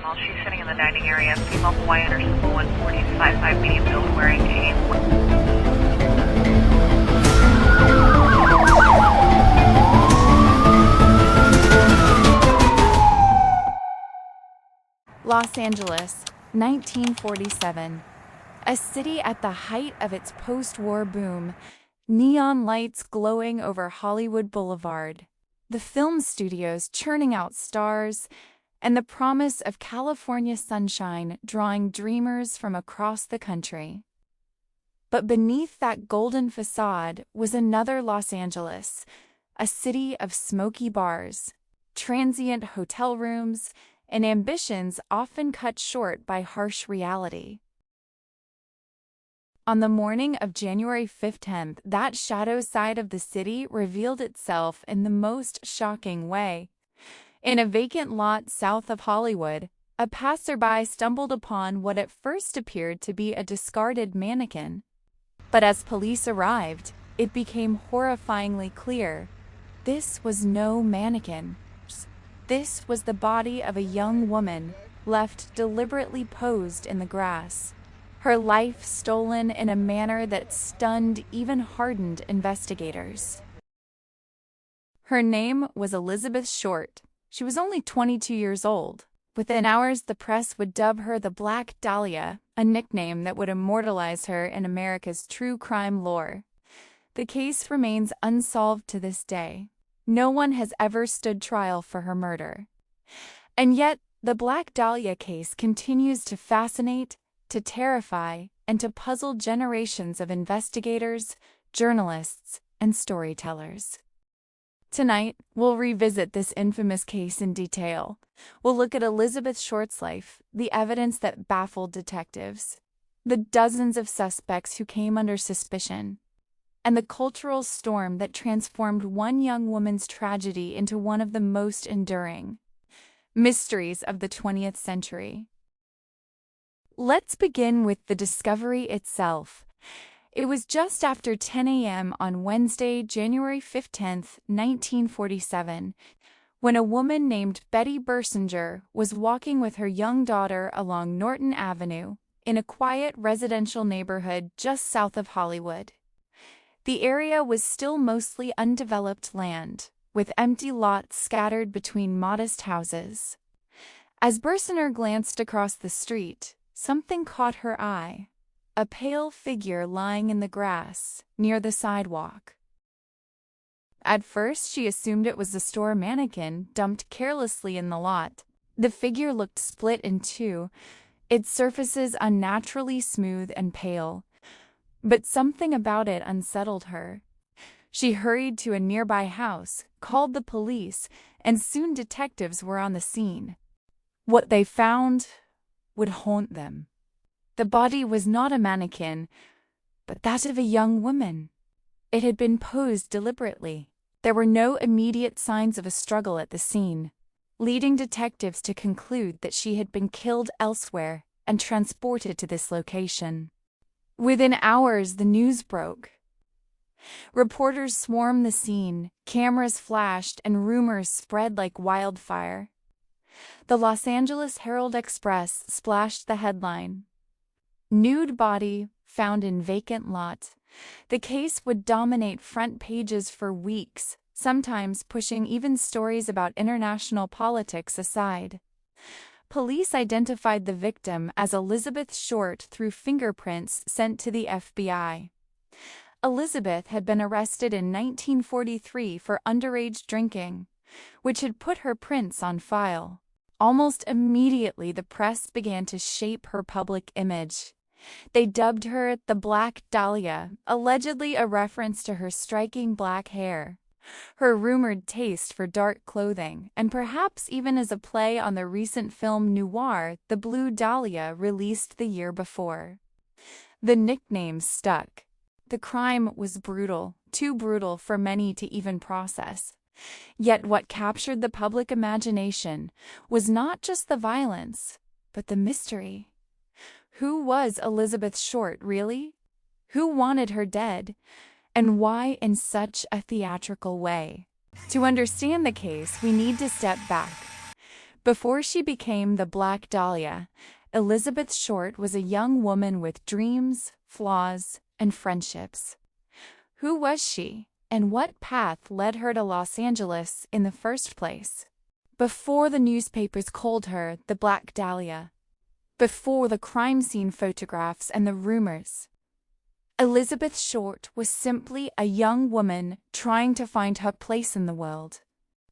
while she's sitting in the dining area. Female Hawaiian or simple 140 5'5" medium build wearing Los Angeles, 1947. A city at the height of its post-war boom, neon lights glowing over Hollywood Boulevard, the film studios churning out stars, and the promise of California sunshine drawing dreamers from across the country. But beneath that golden facade was another Los Angeles, a city of smoky bars, transient hotel rooms, and ambitions often cut short by harsh reality. On the morning of January 15th, that shadow side of the city revealed itself in the most shocking way. In a vacant lot south of Hollywood, a passerby stumbled upon what at first appeared to be a discarded mannequin. But as police arrived, it became horrifyingly clear. This was no mannequin. This was the body of a young woman, left deliberately posed in the grass. Her life stolen in a manner that stunned even hardened investigators. Her name was Elizabeth Short. She was only 22 years old. Within hours, the press would dub her the Black Dahlia, a nickname that would immortalize her in America's true crime lore. The case remains unsolved to this day. No one has ever stood trial for her murder. And yet, the Black Dahlia case continues to fascinate, to terrify, and to puzzle generations of investigators, journalists, and storytellers. Tonight, we'll revisit this infamous case in detail. We'll look at Elizabeth Short's life, the evidence that baffled detectives, the dozens of suspects who came under suspicion, and the cultural storm that transformed one young woman's tragedy into one of the most enduring mysteries of the 20th century. Let's begin with the discovery itself. It was just after 10 a.m. on Wednesday, January 15th, 1947, when a woman named Betty Bersinger was walking with her young daughter along Norton Avenue in a quiet residential neighborhood just south of Hollywood. The area was still mostly undeveloped land, with empty lots scattered between modest houses. As Bersinger glanced across the street, something caught her eye: a pale figure lying in the grass near the sidewalk. At first, she assumed it was a store mannequin dumped carelessly in the lot. The figure looked split in two, its surfaces unnaturally smooth and pale. But something about it unsettled her. She hurried to a nearby house, called the police, and soon detectives were on the scene. What they found would haunt them. The body was not a mannequin, but that of a young woman. It had been posed deliberately. There were no immediate signs of a struggle at the scene, leading detectives to conclude that she had been killed elsewhere and transported to this location. Within hours, the news broke. Reporters swarmed the scene, cameras flashed, and rumors spread like wildfire. The Los Angeles Herald-Express splashed the headline, "Nude body found in vacant lot." The case would dominate front pages for weeks, sometimes pushing even stories about international politics aside. Police identified the victim as Elizabeth Short through fingerprints sent to the FBI. Elizabeth had been arrested in 1943 for underage drinking, which had put her prints on file. Almost immediately, the press began to shape her public image. They dubbed her the Black Dahlia, allegedly a reference to her striking black hair, her rumored taste for dark clothing, and perhaps even as a play on the recent film noir The Blue Dahlia, released the year before. The nickname stuck. The crime was brutal, too brutal for many to even process. Yet what captured the public imagination was not just the violence, but the mystery. Who was Elizabeth Short, really? Who wanted her dead? And why in such a theatrical way? To understand the case, we need to step back. Before she became the Black Dahlia, Elizabeth Short was a young woman with dreams, flaws, and friendships. Who was she, and what path led her to Los Angeles in the first place? Before the newspapers called her the Black Dahlia, before the crime scene photographs and the rumors, Elizabeth Short was simply a young woman trying to find her place in the world.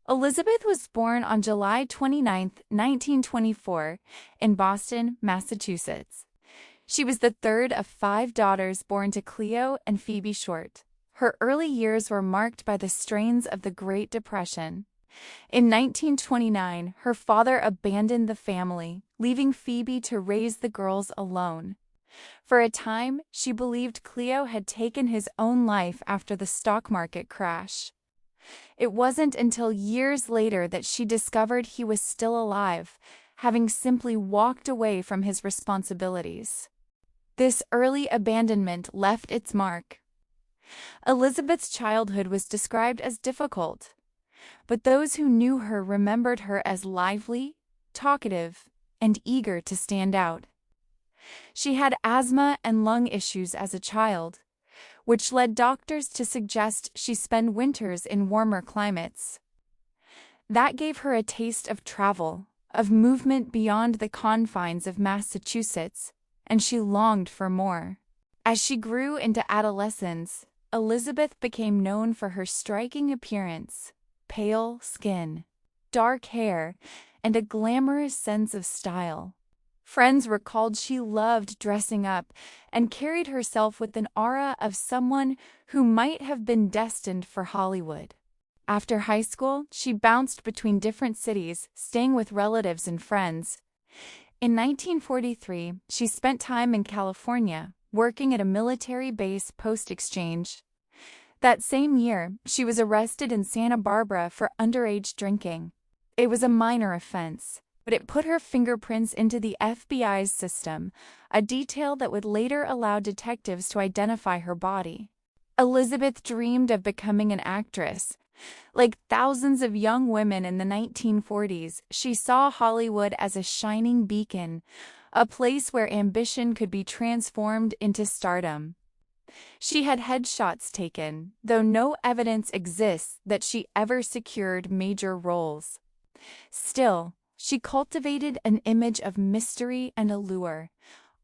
Elizabeth was born on July 29, 1924, in Boston, Massachusetts. She was the third of 5 daughters born to Cleo and Phoebe Short. Her early years were marked by the strains of the Great Depression. In 1929, her father abandoned the family, leaving Phoebe to raise the girls alone. For a time, she believed Cleo had taken his own life after the stock market crash. It wasn't until years later that she discovered he was still alive, having simply walked away from his responsibilities. This early abandonment left its mark. Elizabeth's childhood was described as difficult, but those who knew her remembered her as lively, talkative, and eager to stand out. She had asthma and lung issues as a child, which led doctors to suggest she spend winters in warmer climates. That gave her a taste of travel, of movement beyond the confines of Massachusetts, and she longed for more. As she grew into adolescence, Elizabeth became known for her striking appearance, pale skin, dark hair, and a glamorous sense of style. Friends recalled she loved dressing up and carried herself with an aura of someone who might have been destined for Hollywood. After high school, she bounced between different cities, staying with relatives and friends. In 1943, she spent time in California, working at a military base post-exchange. That same year, she was arrested in Santa Barbara for underage drinking. It was a minor offense, but it put her fingerprints into the FBI's system, a detail that would later allow detectives to identify her body. Elizabeth dreamed of becoming an actress. Like thousands of young women in the 1940s, she saw Hollywood as a shining beacon, a place where ambition could be transformed into stardom. She had headshots taken, though no evidence exists that she ever secured major roles. Still, she cultivated an image of mystery and allure,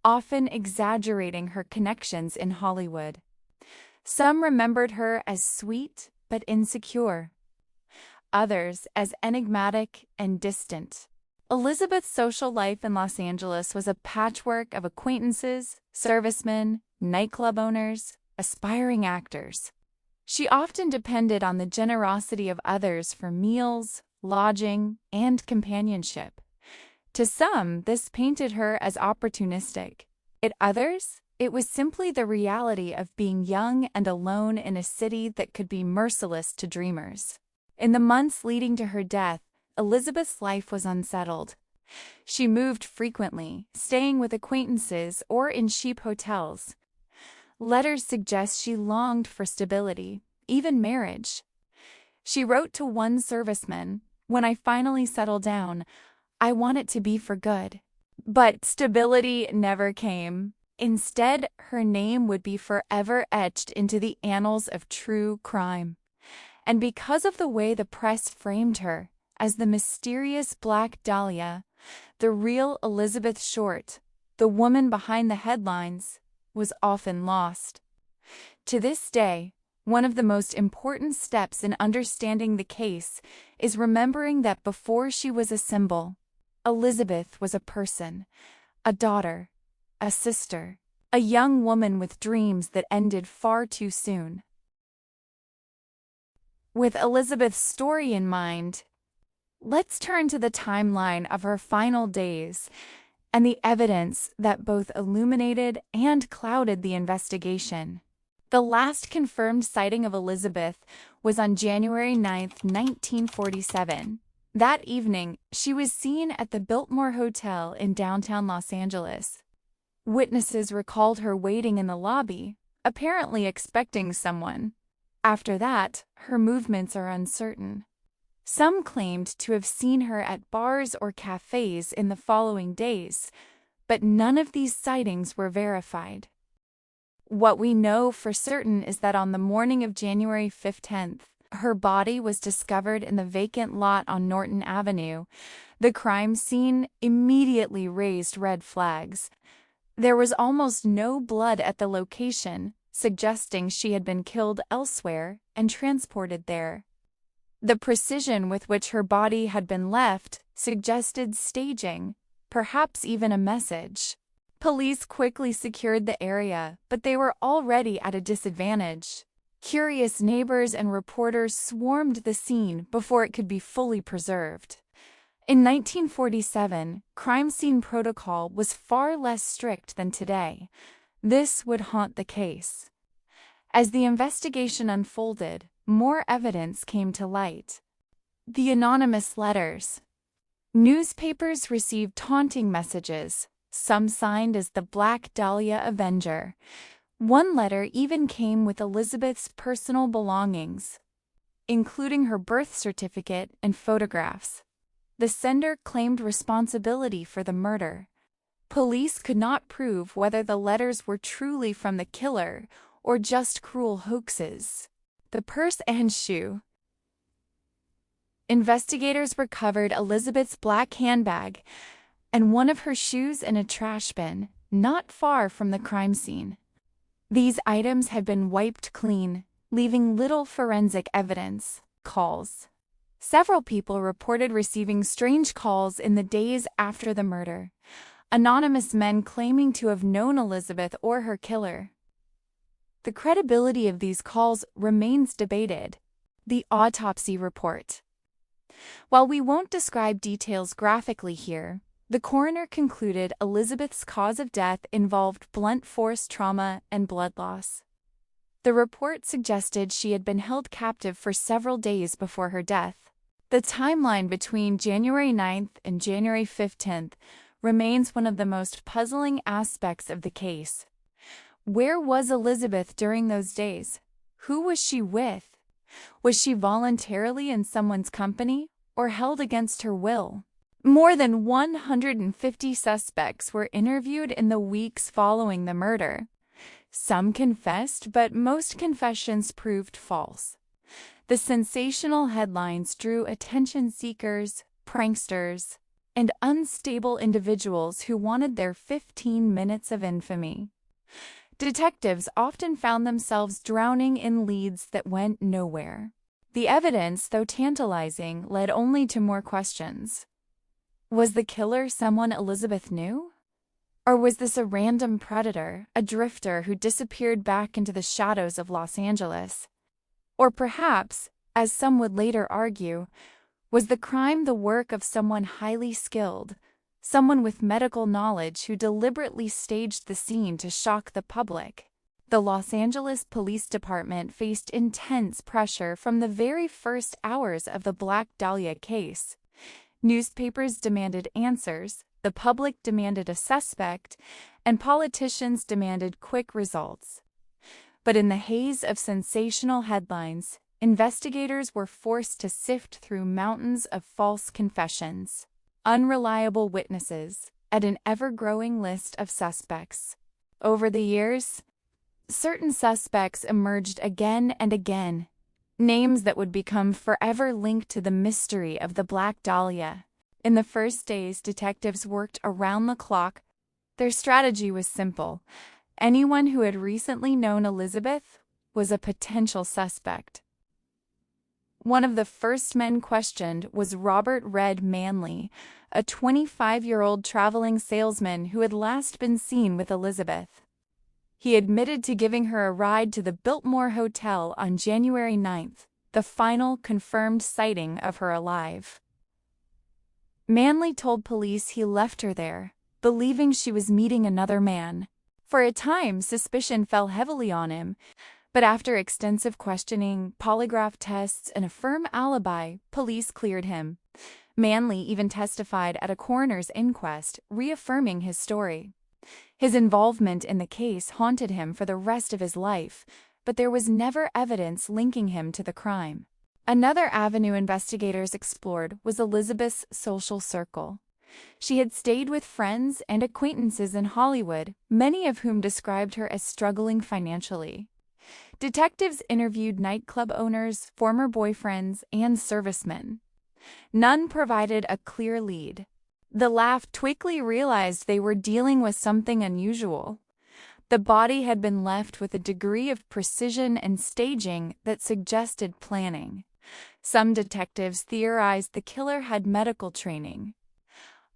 often exaggerating her connections in Hollywood. Some remembered her as sweet but insecure, others as enigmatic and distant. Elizabeth's social life in Los Angeles was a patchwork of acquaintances, servicemen, nightclub owners, aspiring actors. She often depended on the generosity of others for meals, lodging, and companionship. To some, this painted her as opportunistic. At others, it was simply the reality of being young and alone in a city that could be merciless to dreamers. In the months leading to her death, Elizabeth's life was unsettled. She moved frequently, staying with acquaintances or in cheap hotels. Letters suggest she longed for stability, even marriage. She wrote to one serviceman, "When I finally settle down, I want it to be for good." But stability never came. Instead, her name would be forever etched into the annals of true crime. And because of the way the press framed her as the mysterious Black Dahlia, the real Elizabeth Short, the woman behind the headlines, was often lost. To this day, one of the most important steps in understanding the case is remembering that before she was a symbol, Elizabeth was a person, a daughter, a sister, a young woman with dreams that ended far too soon. With Elizabeth's story in mind, let's turn to the timeline of her final days and the evidence that both illuminated and clouded the investigation. The last confirmed sighting of Elizabeth was on January 9, 1947. That evening, she was seen at the Biltmore Hotel in downtown Los Angeles. Witnesses recalled her waiting in the lobby, apparently expecting someone. After that, her movements are uncertain. Some claimed to have seen her at bars or cafes in the following days, but none of these sightings were verified. What we know for certain is that on the morning of January 15th, her body was discovered in the vacant lot on Norton Avenue. The crime scene immediately raised red flags. There was almost no blood at the location, suggesting she had been killed elsewhere and transported there. The precision with which her body had been left suggested staging, perhaps even a message. Police quickly secured the area, but they were already at a disadvantage. Curious neighbors and reporters swarmed the scene before it could be fully preserved. In 1947, crime scene protocol was far less strict than today. This would haunt the case. As the investigation unfolded, more evidence came to light. The anonymous letters. Newspapers received taunting messages, some signed as the Black Dahlia Avenger. One letter even came with Elizabeth's personal belongings, including her birth certificate and photographs. The sender claimed responsibility for the murder. Police could not prove whether the letters were truly from the killer or just cruel hoaxes. The purse and shoe. Investigators recovered Elizabeth's black handbag and one of her shoes in a trash bin, not far from the crime scene. These items had been wiped clean, leaving little forensic evidence. Calls. Several people reported receiving strange calls in the days after the murder. Anonymous men claiming to have known Elizabeth or her killer. The credibility of these calls remains debated. The autopsy report. While we won't describe details graphically here, the coroner concluded Elizabeth's cause of death involved blunt force trauma and blood loss. The report suggested she had been held captive for several days before her death. The timeline between January 9th and January 15th remains one of the most puzzling aspects of the case. Where was Elizabeth during those days? Who was she with? Was she voluntarily in someone's company or held against her will? More than 150 suspects were interviewed in the weeks following the murder. Some confessed, but most confessions proved false. The sensational headlines drew attention seekers, pranksters, and unstable individuals who wanted their 15 minutes of infamy. Detectives often found themselves drowning in leads that went nowhere. The evidence, though tantalizing, led only to more questions. Was the killer someone Elizabeth knew? Or was this a random predator, a drifter who disappeared back into the shadows of Los Angeles? Or perhaps, as some would later argue, was the crime the work of someone highly skilled, someone with medical knowledge who deliberately staged the scene to shock the public? The Los Angeles Police Department faced intense pressure from the very first hours of the Black Dahlia case. Newspapers demanded answers, the public demanded a suspect, and politicians demanded quick results. But in the haze of sensational headlines, investigators were forced to sift through mountains of false confessions, unreliable witnesses, and an ever-growing list of suspects. Over the years, certain suspects emerged again and again, names that would become forever linked to the mystery of the Black Dahlia. In the first days, detectives worked around the clock. Their strategy was simple. Anyone who had recently known Elizabeth was a potential suspect. One of the first men questioned was Robert Red Manley, a 25-year-old traveling salesman who had last been seen with Elizabeth. He admitted to giving her a ride to the Biltmore Hotel on January 9th, the final confirmed sighting of her alive. Manley told police he left her there, believing she was meeting another man. For a time, suspicion fell heavily on him, but after extensive questioning, polygraph tests, and a firm alibi, police cleared him. Manley even testified at a coroner's inquest, reaffirming his story. His involvement in the case haunted him for the rest of his life, but there was never evidence linking him to the crime. Another avenue investigators explored was Elizabeth's social circle. She had stayed with friends and acquaintances in Hollywood, many of whom described her as struggling financially. Detectives interviewed nightclub owners, former boyfriends, and servicemen. None provided a clear lead. The Laugh quickly realized they were dealing with something unusual. The body had been left with a degree of precision and staging that suggested planning. Some detectives theorized the killer had medical training.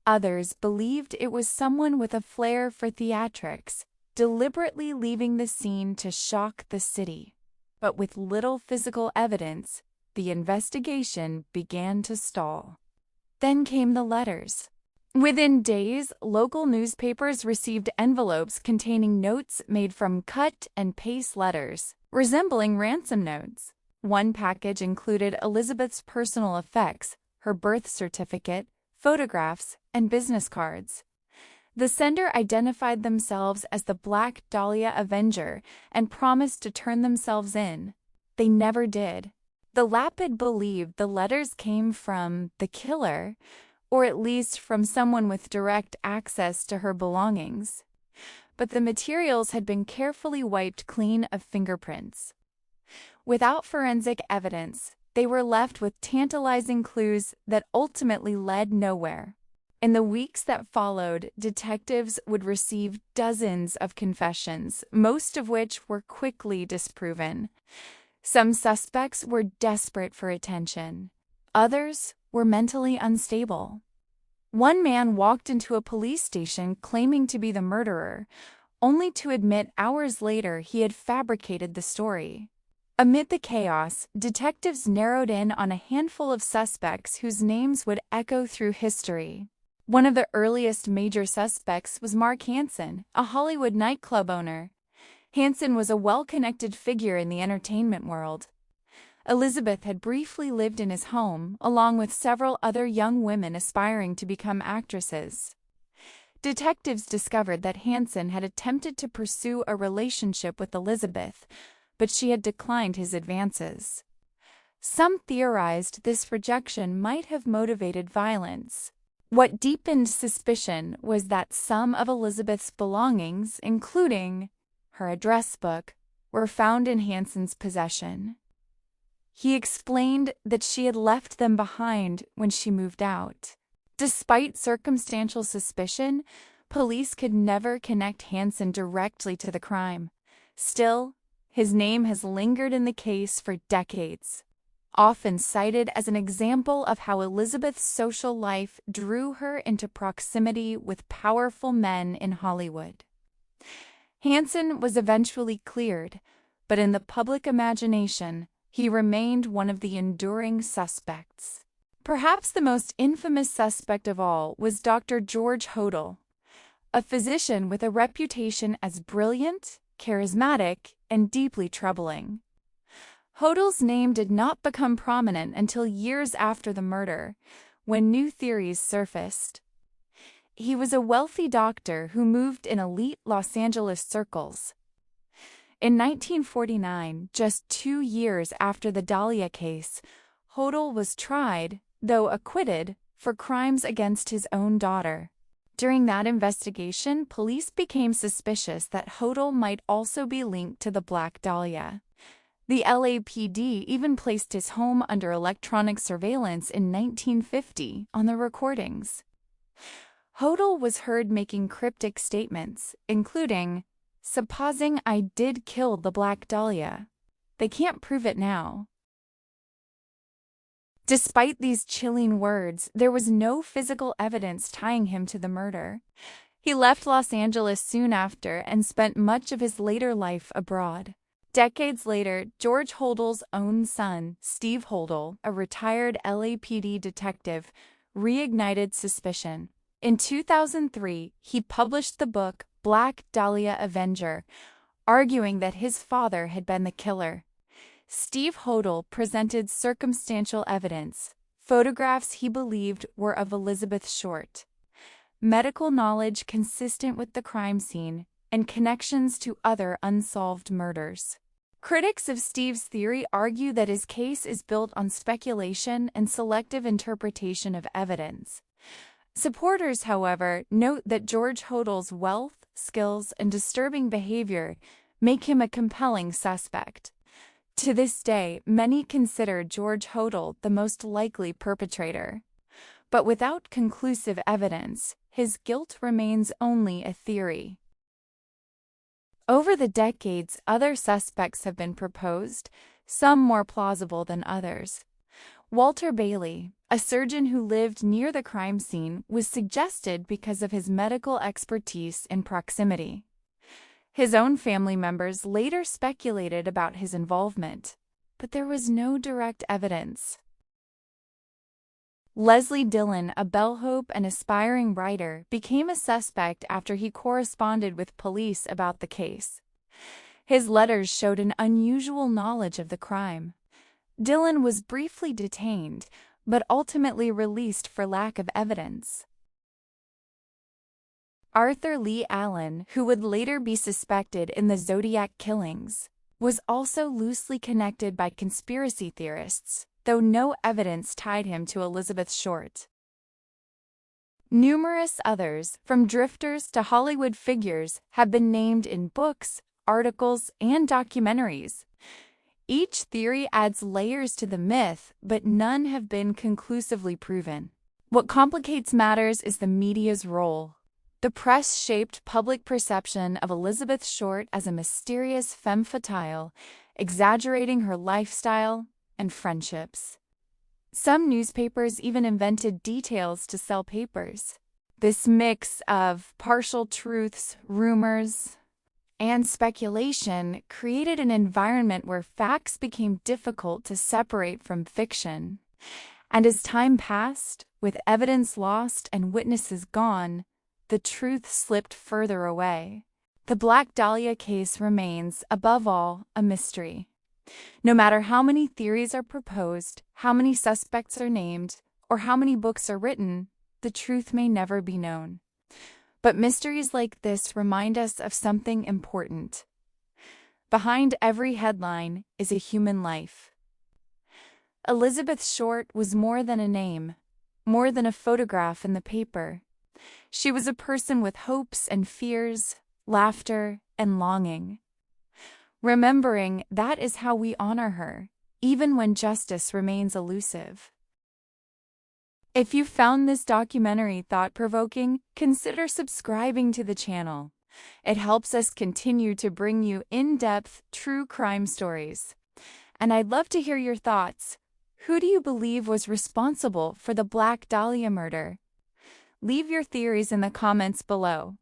Others believed it was someone with a flair for theatrics, deliberately leaving the scene to shock the city. But with little physical evidence, the investigation began to stall. Then came the letters. Within days, local newspapers received envelopes containing notes made from cut and paste letters, resembling ransom notes. One package included Elizabeth's personal effects, her birth certificate, photographs, and business cards. The sender identified themselves as the Black Dahlia Avenger and promised to turn themselves in. They never did. The Lapid believed the letters came from the killer, or at least from someone with direct access to her belongings. But the materials had been carefully wiped clean of fingerprints. Without forensic evidence, they were left with tantalizing clues that ultimately led nowhere. In the weeks that followed, detectives would receive dozens of confessions, most of which were quickly disproven. Some suspects were desperate for attention. Others were mentally unstable. One man walked into a police station claiming to be the murderer, only to admit hours later he had fabricated the story. Amid the chaos, detectives narrowed in on a handful of suspects whose names would echo through history. One of the earliest major suspects was Mark Hansen, a Hollywood nightclub owner. Hansen was a well-connected figure in the entertainment world. Elizabeth had briefly lived in his home, along with several other young women aspiring to become actresses. Detectives discovered that Hansen had attempted to pursue a relationship with Elizabeth, but she had declined his advances. Some theorized this rejection might have motivated violence. What deepened suspicion was that some of Elizabeth's belongings, including her address book, were found in Hansen's possession. He explained that she had left them behind when she moved out. Despite circumstantial suspicion, police could never connect Hansen directly to the crime. Still, his name has lingered in the case for decades, often cited as an example of how Elizabeth's social life drew her into proximity with powerful men in Hollywood. Hansen was eventually cleared, but in the public imagination, he remained one of the enduring suspects. Perhaps the most infamous suspect of all was Dr. George Hodel, a physician with a reputation as brilliant, charismatic, and deeply troubling. Hodel's name did not become prominent until years after the murder, when new theories surfaced. He was a wealthy doctor who moved in elite Los Angeles circles. In 1949, just 2 years after the Dahlia case, Hodel was tried, though acquitted, for crimes against his own daughter. During that investigation, police became suspicious that Hodel might also be linked to the Black Dahlia. The LAPD even placed his home under electronic surveillance in 1950 on the recordings. Hodel was heard making cryptic statements, including, "Supposing I did kill the Black Dahlia. They can't prove it now." Despite these chilling words, there was no physical evidence tying him to the murder. He left Los Angeles soon after and spent much of his later life abroad. Decades later, George Hodel's own son, Steve Hodel, a retired LAPD detective, reignited suspicion. In 2003, he published the book Black Dahlia Avenger, arguing that his father had been the killer. Steve Hodel presented circumstantial evidence, photographs he believed were of Elizabeth Short, medical knowledge consistent with the crime scene, and connections to other unsolved murders. Critics of Steve's theory argue that his case is built on speculation and selective interpretation of evidence. Supporters, however, note that George Hodel's wealth, skills, and disturbing behavior make him a compelling suspect. To this day, many consider George Hodel the most likely perpetrator. But without conclusive evidence, his guilt remains only a theory. Over the decades, other suspects have been proposed, some more plausible than others. Walter Bailey, a surgeon who lived near the crime scene, was suggested because of his medical expertise and proximity. His own family members later speculated about his involvement, but there was no direct evidence. Leslie Dillon, a bellhope and aspiring writer, became a suspect after he corresponded with police about the case. His letters showed an unusual knowledge of the crime. Dillon was briefly detained, but ultimately released for lack of evidence. Arthur Lee Allen, who would later be suspected in the Zodiac killings, was also loosely connected by conspiracy theorists, though no evidence tied him to Elizabeth Short. Numerous others, from drifters to Hollywood figures, have been named in books, articles, and documentaries. Each theory adds layers to the myth, but none have been conclusively proven. What complicates matters is the media's role. The press shaped public perception of Elizabeth Short as a mysterious femme fatale, exaggerating her lifestyle and friendships. Some newspapers even invented details to sell papers. This mix of partial truths, rumors, and speculation created an environment where facts became difficult to separate from fiction. And as time passed, with evidence lost and witnesses gone, the truth slipped further away. The Black Dahlia case remains, above all, a mystery. No matter how many theories are proposed, how many suspects are named, or how many books are written, the truth may never be known. But mysteries like this remind us of something important. Behind every headline is a human life. Elizabeth Short was more than a name, more than a photograph in the paper. She was a person with hopes and fears, laughter and longing. Remembering that is how we honor her, even when justice remains elusive. If you found this documentary thought-provoking, consider subscribing to the channel. It helps us continue to bring you in-depth, true crime stories. And I'd love to hear your thoughts. Who do you believe was responsible for the Black Dahlia murder? Leave your theories in the comments below.